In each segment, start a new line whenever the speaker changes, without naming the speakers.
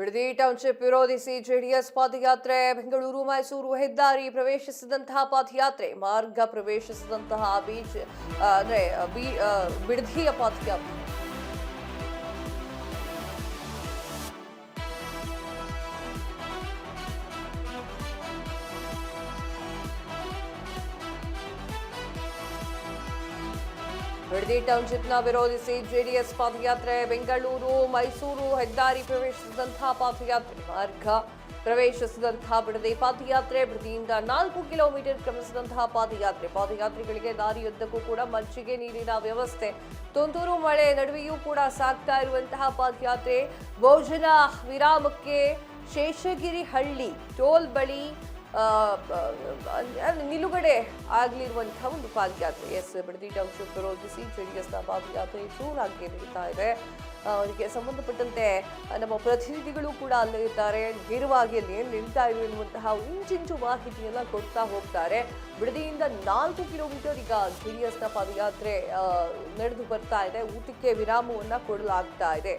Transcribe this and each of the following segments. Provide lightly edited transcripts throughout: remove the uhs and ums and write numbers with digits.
Bidadi township ವಿರೋಧಿಸಿ JDS ಪಾದಯಾತ್ರೆ ಬೆಂಗಳೂರು ಮೈಸೂರು ಹೆದ್ದಾರಿ ಪ್ರವೇಶಿಸಿದಂತಹ ಪಾದಯಾತ್ರೆ ಮಾರ್ಗ ಪ್ರವೇಶಿಸಿದಂತಹ ಬಿಡದಿಯ ಪಾದಯಾತ್ರೆ ಬಿಡದಿ ಟೌನ್ಶಿಪ್ನ ವಿರೋಧಿಸಿ ಜೆಡಿಎಸ್ ಪಾದಯಾತ್ರೆ ಬೆಂಗಳೂರು ಮೈಸೂರು ಹೆದ್ದಾರಿ ಪ್ರವೇಶಿಸಿದಂತಹ ಪಾದಯಾತ್ರೆ ಮಾರ್ಗ ಪ್ರವೇಶಿಸಿದಂತಹ ಬಿಡದಿ ಪಾದಯಾತ್ರೆ ಬಿಡದಿಯಿಂದ 4 ಕಿಲೋಮೀಟರ್ ಕ್ರಮಿಸಿದಂತಹ ಪಾದಯಾತ್ರಿಗಳಿಗೆ ದಾರಿಯುದ್ದಕ್ಕೂ ಕೂಡ ಮಜ್ಜಿಗೆ ನೀರಿನ ವ್ಯವಸ್ಥೆ ತುಂತುರು ಮಳೆ ನಡುವೆಯೂ ಕೂಡ ಸಾಗ್ತಾ ಇರುವಂತಹ ಪಾದಯಾತ್ರೆ ಭೋಜನ ವಿರಾಮಕ್ಕೆ ಶೇಷಗಿರಿ ಹಳ್ಳಿ ಟೋಲ್ ಬಳಿ ನಿಲುಗಡೆ ಆಗಲಿರುವಂತಹ ಒಂದು ಪಾದಯಾತ್ರೆ. ಬಿಡದಿ ಟೌನ್ಶಿಪ್ ವಿರೋಧಿಸಿ ಜೆಡಿಎಸ್ನ ಪಾದಯಾತ್ರೆ ಜೋರಾಗಿ ನಡೀತಾ ಇದೆ. ಅದಕ್ಕೆ ಸಂಬಂಧಪಟ್ಟಂತೆ ನಮ್ಮ ಪ್ರತಿನಿಧಿಗಳು ಕೂಡ ಅಲ್ಲೇ ಇದ್ದಾರೆ. ನೇರವಾಗಿ ಅಲ್ಲಿ ಏನು ನಡೀತಾ ಇದೆ ಎನ್ನುವಂತಹ ಇಂಚಿಂಚು ಮಾಹಿತಿಯನ್ನ ಕೊಡ್ತಾ ಹೋಗ್ತಾರೆ. ಬಿಡದಿಯಿಂದ 4 ಕಿಲೋಮೀಟರ್ ಈಗ ಜೆಡಿಎಸ್ನ ಪಾದಯಾತ್ರೆ ನಡೆದು ಬರ್ತಾ ಇದೆ. ಊಟಕ್ಕೆ ವಿರಾಮವನ್ನ ಕೊಡಲಾಗ್ತಾ ಇದೆ.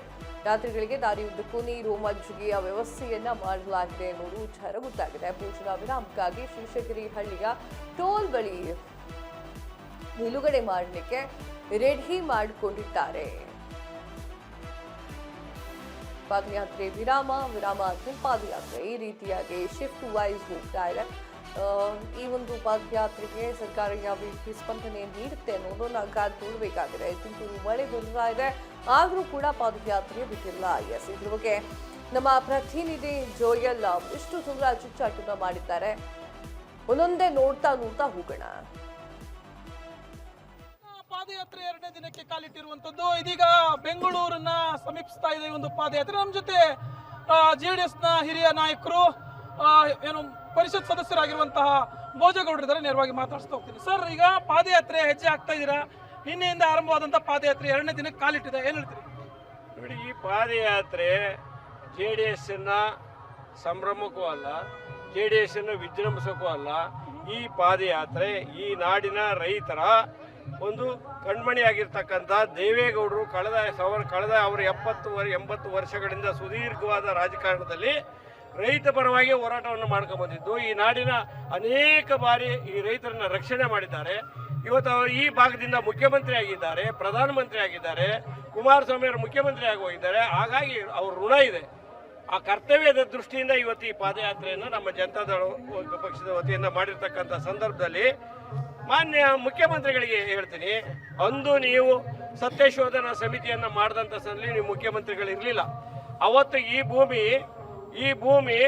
ಯಾತ್ರಿಗಳಿಗೆ ದಾರಿಯುದ್ದಕ್ಕೂ ನೀರು ಮಜ್ಜಿಗೆಯ ವ್ಯವಸ್ಥೆಯನ್ನ ಮಾಡಲಾಗಿದೆ ಎನ್ನುವುದು ವಿಚಾರ ಗೊತ್ತಾಗಿದೆ. ಭೋಜನ ವಿರಾಮಕ್ಕಾಗಿ ಶೇಷಗಿರಿ ಹಳ್ಳಿಯ ಟೋಲ್ ಬಳಿ ನಿಲುಗಡೆ ಮಾಡಲಿಕ್ಕೆ ರೆಡಿ ಮಾಡಿಕೊಂಡಿದ್ದಾರೆ. ಪಾದಯಾತ್ರೆ ವಿರಾಮ ಆದ್ಮೇಲೆ ಪಾದಯಾತ್ರೆ ಈ ರೀತಿಯಾಗಿ ಶಿಫ್ಟ್ ವೈಸ್ ಹೋಗ್ತಾ ಇದೆ. ಈ ಒಂದು ಪಾದಯಾತ್ರೆಗೆ ಸರ್ಕಾರ ಯಾವ ರೀತಿ ಸ್ಪಂದನೆ ನೀಡುತ್ತೆ ಅನ್ನೋದನ್ನ ಕಾದು ನೋಡಬೇಕಾಗಿದೆ. ತುಂತುರು ಮಳೆ ಬರ್ತಾ ಇದೆ, ಆದರೂ ಕೂಡ ಪಾದಯಾತ್ರೆ ಬಿಟ್ಟಿಲ್ಲ. ಇದ್ರ ಬಗ್ಗೆ ನಮ್ಮ ಪ್ರತಿನಿಧಿ ಜೋಯಲ್ ಇಷ್ಟು ಸುಂದರ ಚುಚ್ಚಾಟನ ಮಾಡಿದ್ದಾರೆ. ಒಂದೊಂದೇ ನೋಡ್ತಾ ಹೋಗೋಣ.
ಪಾದಯಾತ್ರೆ 2ನೇ ದಿನಕ್ಕೆ ಕಾಲಿಟ್ಟಿರುವಂತದ್ದು ಇದೀಗ ಬೆಂಗಳೂರನ್ನ ಸಮೀಪಿಸ್ತಾ ಇದೆ ಒಂದು ಪಾದಯಾತ್ರೆ. ನಮ್ಮ ಜೊತೆ ಜೆಡಿಎಸ್ನ ಹಿರಿಯ ನಾಯಕರು ಏನು ಪರಿಷತ್ ಸದಸ್ಯರಾಗಿರುವಂತಹ ಭೋಜಗೌಡರಿದ್ದಾರೆ. ನೇರವಾಗಿ ಮಾತಾಡಿಸ್ತಾ ಹೋಗ್ತೀನಿ. ಸರ್, ಈಗ ಪಾದಯಾತ್ರೆ ಹೆಜ್ಜೆ ಆಗ್ತಾ ಇದ್ದೀರಾ. ನಿನ್ನೆಯಿಂದ ಆರಂಭವಾದಂತಹ ಪಾದಯಾತ್ರೆ 2ನೇ ದಿನಕ್ಕೆ ಕಾಲಿಟ್ಟಿದೆ, ಏನ್ ಹೇಳ್ತೀರಿ?
ನೋಡಿ, ಈ ಪಾದಯಾತ್ರೆ JDS-ನ ಸಂಭ್ರಮಕ್ಕೂ ಅಲ್ಲ, JDS-ನ ವಿಜೃಂಭಿಸೋಕ್ಕೂ ಅಲ್ಲ. ಈ ಪಾದಯಾತ್ರೆ ಈ ನಾಡಿನ ರೈತರ ಒಂದು ಕಣ್ಮಣಿಯಾಗಿರ್ತಕ್ಕಂಥ ದೇವೇಗೌಡರು ಕಳೆದ ಅವರ 80 ವರ್ಷಗಳಿಂದ ಸುದೀರ್ಘವಾದ ರಾಜಕಾರಣದಲ್ಲಿ ರೈತ ಪರವಾಗಿ ಹೋರಾಟವನ್ನು ಮಾಡ್ಕೊಂಡು ಬಂದಿದ್ದು, ಈ ನಾಡಿನ ಅನೇಕ ಬಾರಿ ಈ ರೈತರನ್ನ ರಕ್ಷಣೆ ಮಾಡಿದ್ದಾರೆ. ಇವತ್ತು ಅವರು ಈ ಭಾಗದಿಂದ ಮುಖ್ಯಮಂತ್ರಿ ಆಗಿದ್ದಾರೆ, ಪ್ರಧಾನಮಂತ್ರಿ ಆಗಿದ್ದಾರೆ, ಕುಮಾರಸ್ವಾಮಿ ಅವರು ಮುಖ್ಯಮಂತ್ರಿ ಆಗಿ ಹೋಗಿದ್ದಾರೆ. ಹಾಗಾಗಿ ಅವ್ರ ಋಣ ಇದೆ. ಆ ಕರ್ತವ್ಯದ ದೃಷ್ಟಿಯಿಂದ ಇವತ್ತು ಈ ಪಾದಯಾತ್ರೆಯನ್ನು ನಮ್ಮ ಜನತಾದಳ ಪಕ್ಷದ ವತಿಯಿಂದ ಮಾಡಿರ್ತಕ್ಕಂಥ ಸಂದರ್ಭದಲ್ಲಿ ಮಾನ್ಯ ಮುಖ್ಯಮಂತ್ರಿಗಳಿಗೆ ಹೇಳ್ತೀನಿ, ಅಂದು ನೀವು ಸತ್ಯಶೋಧನಾ ಸಮಿತಿಯನ್ನು ಮಾಡಿದಂಥ ಸಂದರ್ಭದಲ್ಲಿ ನೀವು ಮುಖ್ಯಮಂತ್ರಿಗಳಿರಲಿಲ್ಲ. ಅವತ್ತು ಈ ಭೂಮಿ